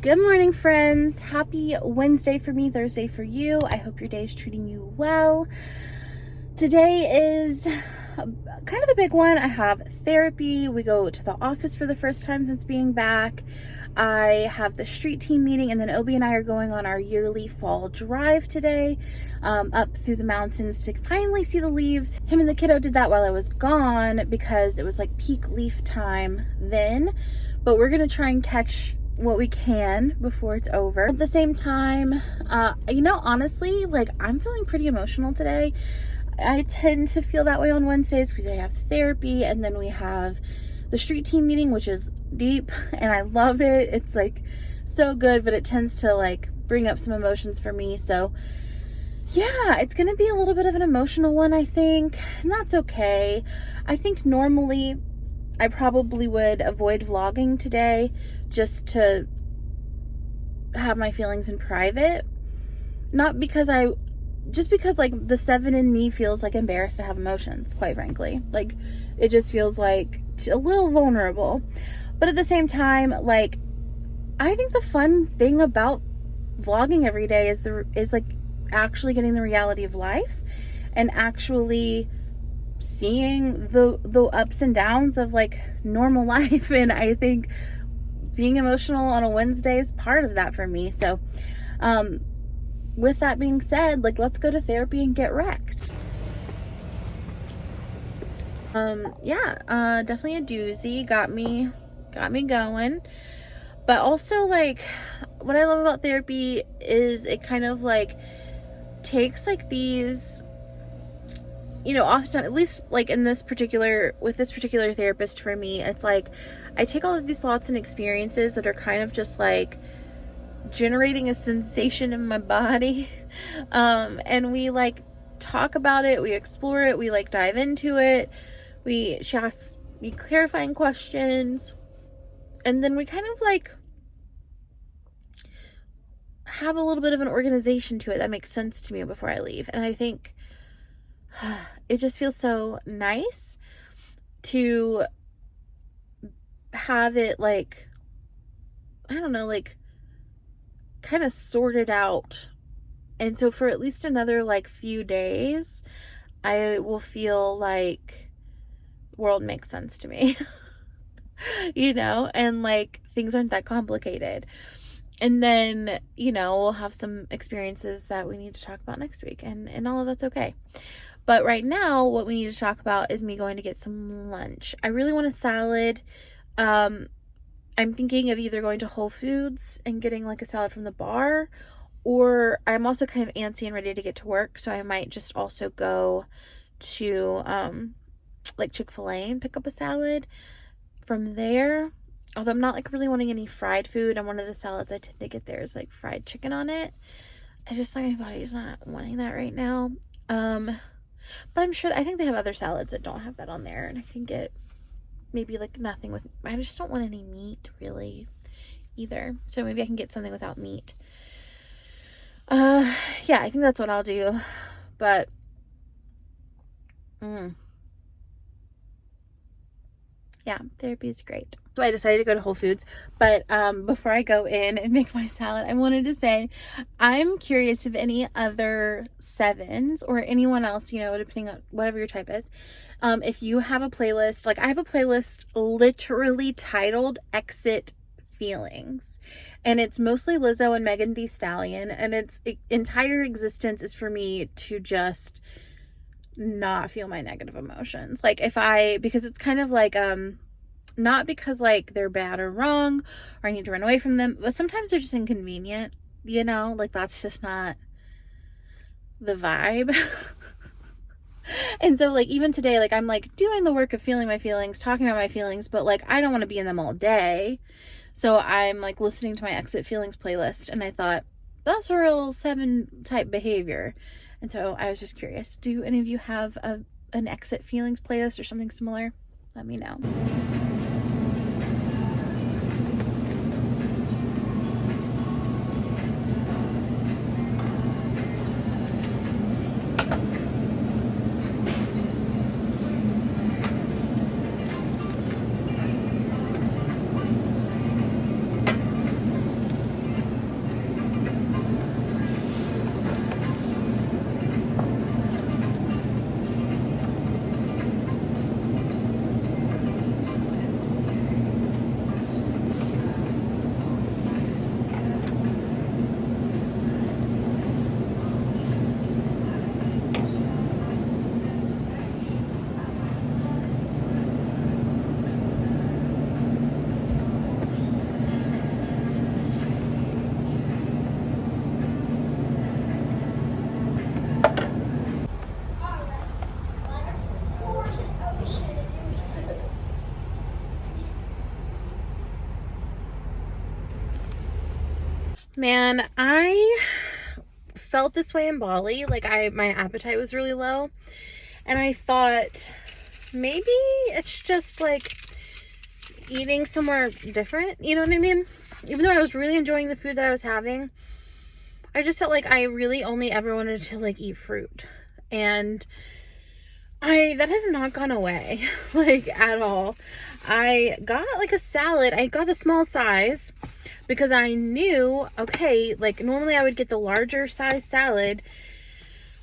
Good morning, friends. Happy Wednesday for me, Thursday for you. I hope your day is treating you well. Today is kind of the big one. I have therapy. We go to the office for the first time since being back. I have the street team meeting, and then Obi and I are going on our yearly fall drive today, up through the mountains to finally see the leaves. Him and the kiddo did that while I was gone because it was like peak leaf time then, but we're gonna try and catch what we can before it's over. At the same time, honestly, like, I'm feeling pretty emotional today. I tend to feel that way on Wednesdays because I have therapy, and then we have the street team meeting, which is deep, and I love it. It's like so good, but it tends to like bring up some emotions for me. So yeah, it's gonna be a little bit of an emotional one, I think, and that's okay. I think normally I probably would avoid vlogging today just to have my feelings in private. Not because just because like the 7 in me feels like embarrassed to have emotions, quite frankly. Like, it just feels like a little vulnerable. But at the same time, like, I think the fun thing about vlogging every day is like actually getting the reality of life and actually seeing the ups and downs of like normal life. And I think being emotional on a Wednesday is part of that for me. So with that being said, like, let's go to therapy and get wrecked. Definitely a doozy. Got me going. But also, like, what I love about therapy is it kind of like takes like these, often, at least like with this particular therapist for me, it's like I take all of these thoughts and experiences that are kind of just like generating a sensation in my body, and we like talk about it, we explore it, we like dive into it, she asks me clarifying questions, and then we kind of like have a little bit of an organization to it that makes sense to me before I leave. And I think it just feels so nice to have it like, I don't know, like kind of sorted out. And so for at least another like few days, I will feel like the world makes sense to me. And like things aren't that complicated. And then, we'll have some experiences that we need to talk about next week, and all of that's okay. But right now, what we need to talk about is me going to get some lunch. I really want a salad. I'm thinking of either going to Whole Foods and getting like a salad from the bar, or I'm also kind of antsy and ready to get to work, so I might just also go to like Chick-fil-A and pick up a salad from there. Although I'm not like really wanting any fried food, and one of the salads I tend to get there is like fried chicken on it. I just like my body's not wanting that right now. But I think they have other salads that don't have that on there, and I can get maybe like nothing with, I just don't want any meat really either. So maybe I can get something without meat. Yeah, I think that's what I'll do. But yeah, therapy is great. So I decided to go to Whole Foods. But before I go in and make my salad, I wanted to say I'm curious if any other 7s or anyone else, depending on whatever your type is, if you have a playlist. Like, I have a playlist literally titled Exit Feelings, and it's mostly Lizzo and Megan Thee Stallion, and its entire existence is for me to just not feel my negative emotions. Like, because it's kind of like not because like they're bad or wrong or I need to run away from them, but sometimes they're just inconvenient, like that's just not the vibe. And so like even today, like I'm like doing the work of feeling my feelings, talking about my feelings, but like I don't want to be in them all day. So I'm like listening to my Exit Feelings playlist, and I thought that's a real 7 type behavior. And so I was just curious, do any of you have an Exit Feelings playlist or something similar? Let me know. Man, I felt this way in Bali. Like my appetite was really low, and I thought maybe it's just like eating somewhere different, you know what I mean? Even though I was really enjoying the food that I was having, I just felt like I really only ever wanted to like eat fruit, and that has not gone away like at all. I got like a salad. I got the small size because I knew, okay, like normally I would get the larger size salad.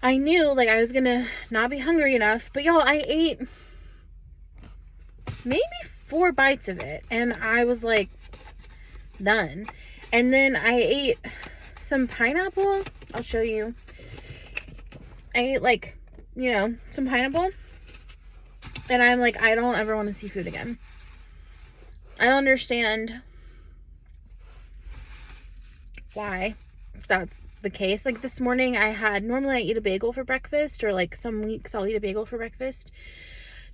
I knew like I was gonna not be hungry enough, but y'all, I ate maybe 4 bites of it and I was like done. And then I ate some pineapple. I'll show you. I ate like, you know, some pineapple, and I'm like, I don't ever want to see food again. I don't understand why that's the case. Like this morning normally I eat a bagel for breakfast, or like some weeks I'll eat a bagel for breakfast.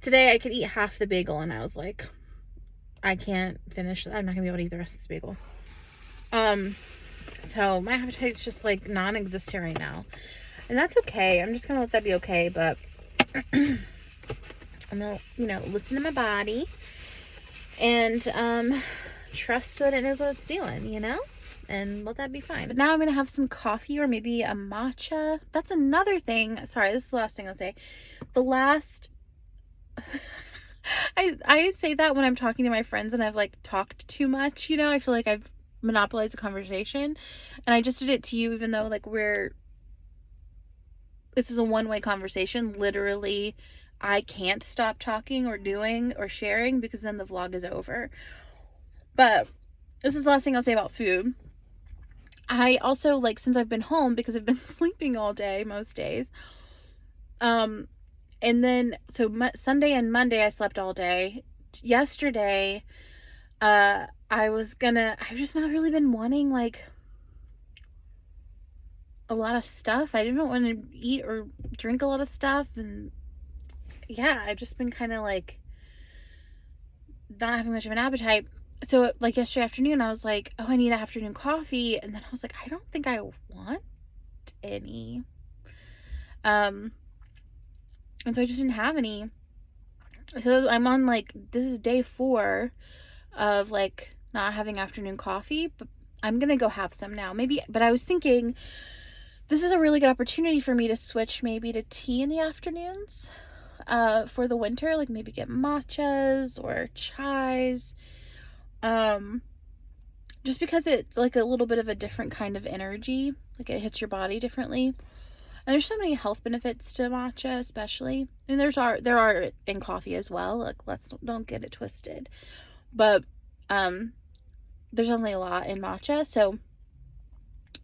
Today I could eat half the bagel and I was like, I can't finish. I'm not gonna be able to eat the rest of this bagel. So my appetite's just like non-existent right now. And that's okay. I'm just gonna let that be okay, but I'm gonna, you know, listen to my body and trust that it knows what it's doing, you know? And let that be fine. But now I'm gonna have some coffee or maybe a matcha. That's another thing. Sorry, this is the last thing I'll say. I say that when I'm talking to my friends and I've like talked too much, you know? I feel like I've monopolized a conversation, and I just did it to you, even though like this is a one-way conversation. Literally, I can't stop talking or doing or sharing because then the vlog is over. But this is the last thing I'll say about food. I also, like, since I've been home, because I've been sleeping all day most days, and then so Sunday and Monday I slept all day. Yesterday I've just not really been wanting like a lot of stuff. I didn't want to eat or drink a lot of stuff, and yeah, I've just been kind of like not having much of an appetite. So like yesterday afternoon I was like, oh, I need afternoon coffee, and then I was like, I don't think I want any, and so I just didn't have any. So I'm on like, this is day 4 of like not having afternoon coffee, but I'm gonna go have some now maybe. But I was thinking this is a really good opportunity for me to switch maybe to tea in the afternoons for the winter, like maybe get matchas or chais, just because it's like a little bit of a different kind of energy, like it hits your body differently. And there's so many health benefits to matcha, especially. I mean, there are in coffee as well. Like, don't get it twisted. But there's only a lot in matcha, so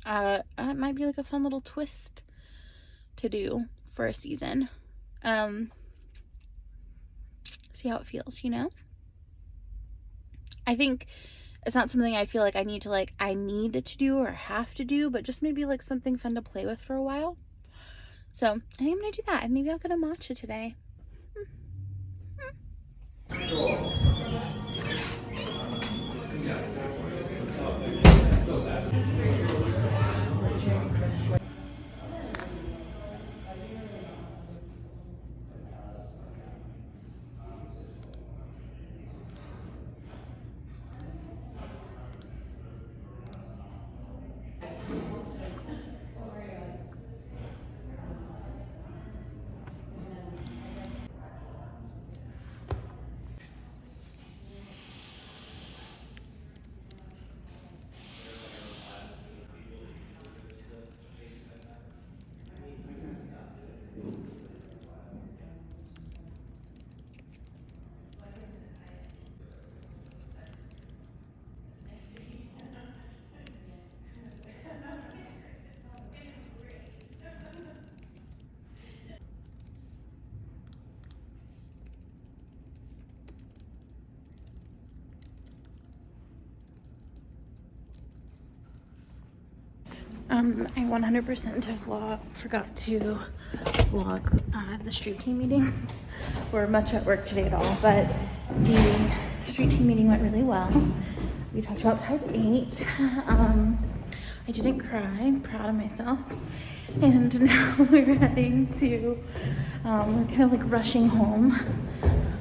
it might be like a fun little twist to do for a season. See how it feels, you know? I think it's not something I feel like I need to do or have to do, but just maybe like something fun to play with for a while. So I think I'm gonna do that, and maybe I'll get a matcha today. I 100% forgot to vlog the street team meeting. We're much at work today at all, but the street team meeting went really well. We talked about type 8. I I didn't cry. I'm proud of myself. And now we're heading to, we're kind of like rushing home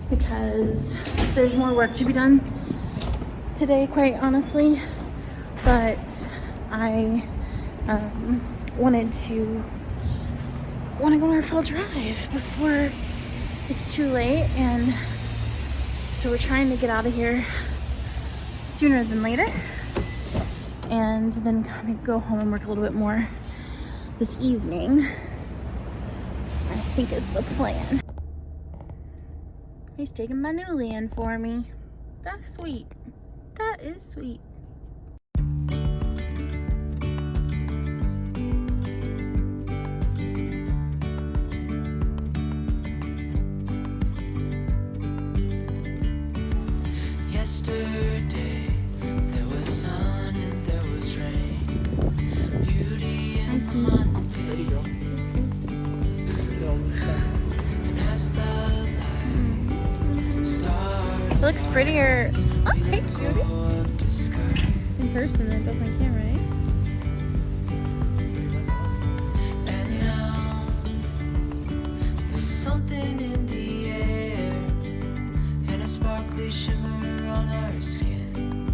because there's more work to be done today, quite honestly. But I wanted to go on our fall drive before it's too late, and so we're trying to get out of here sooner than later, and then kind of go home and work a little bit more this evening, I think is the plan. He's taking my newly in for me. That's sweet. That is sweet. Yesterday there was sun and there was rain, beauty and Monday. And as the light started, It looks prettier. Oh, hey, cutie. of the sky, In person than it does on camera, right? and now there's something in the air and a sparkly shimmer on our skin,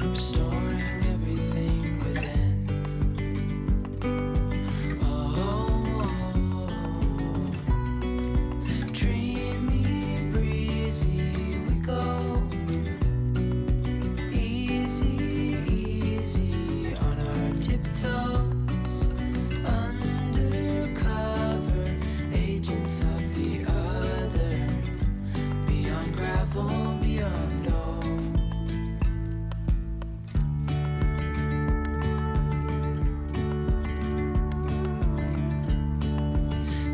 restoring everything within. Oh, dreamy, breezy, we go. Easy, easy on our tiptoes, undercover agents of the other, beyond gravel, beyond all.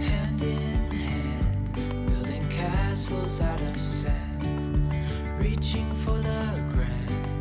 Hand in hand, building castles out of sand, reaching for the grand.